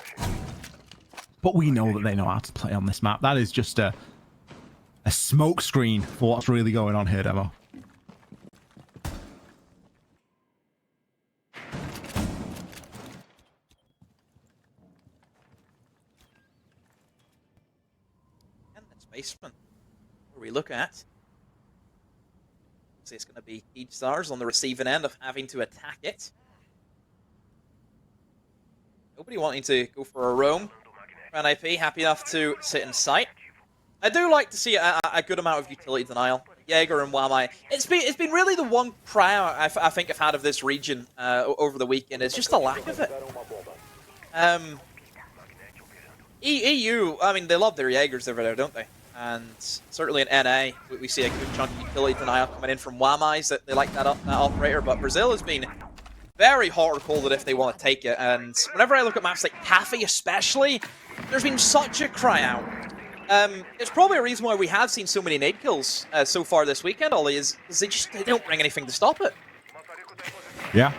A: But we know that they know how to play on this map. That is just a smoke screen for what's really going on here, Demo.
B: Basement. What do we look at? See, it's going to be Keystars on the receiving end of having to attack it. Nobody wanting to go for a roam. NIP happy enough to sit in sight. I do like to see a good amount of utility denial. Jaeger and Wamai. It's been really the one cry I think I've had of this region over the weekend. It's just the lack of it. EU, I mean, they love their Jaegers over there, don't they? And certainly in NA, we see a good chunk of utility denial coming in from Wamais, that they like that operator. But Brazil has been very hot or cold if they want to take it. And whenever I look at maps like Taffy especially, there's been such a cry out. It's probably a reason why we have seen so many nade kills so far this weekend, Ollie, is they don't bring anything to stop it.
A: Yeah,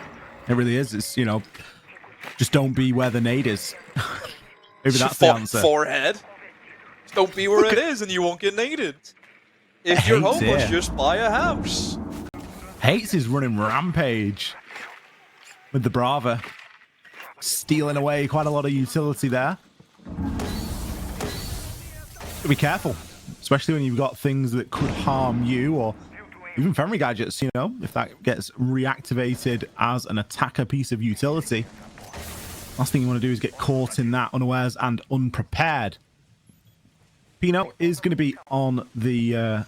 A: it really is. It's, you know, just don't be where the nade is. Maybe that's the answer.
B: Forehead. Just don't be where it is and you won't get naded. If you're homeless, just buy a house.
A: Hates is running rampage with the Brava. Stealing away quite a lot of utility there. Be careful, especially when you've got things that could harm you, or even Fenry gadgets, you know, if that gets reactivated as an attacker piece of utility. Last thing you want to do is get caught in that unawares and unprepared. Pino is going to be on the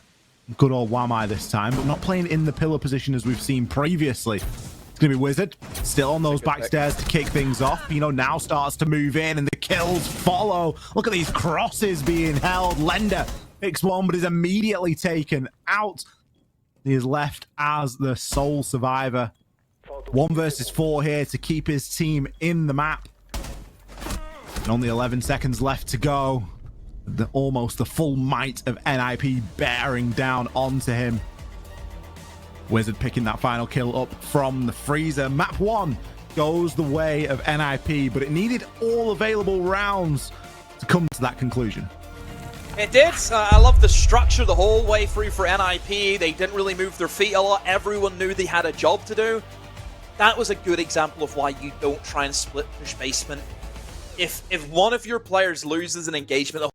A: good old Wamai this time, but not playing in the pillar position as we've seen previously. It's going to be Wizard, still on those back stairs to kick things off. Pino now starts to move in and the kills follow. Look at these crosses being held. Lender picks one, but is immediately taken out. He is left as the sole survivor. 1 versus 4 here to keep his team in the map. And only 11 seconds left to go. Almost the full might of NIP bearing down onto him. Wizard picking that final kill up from the freezer. Map 1 goes the way of NIP, but it needed all available rounds to come to that conclusion.
B: It did. I love the structure the whole way through for NIP. They didn't really move their feet a lot. Everyone knew they had a job to do. That was a good example of why you don't try and split push basement. If one of your players loses an engagement, the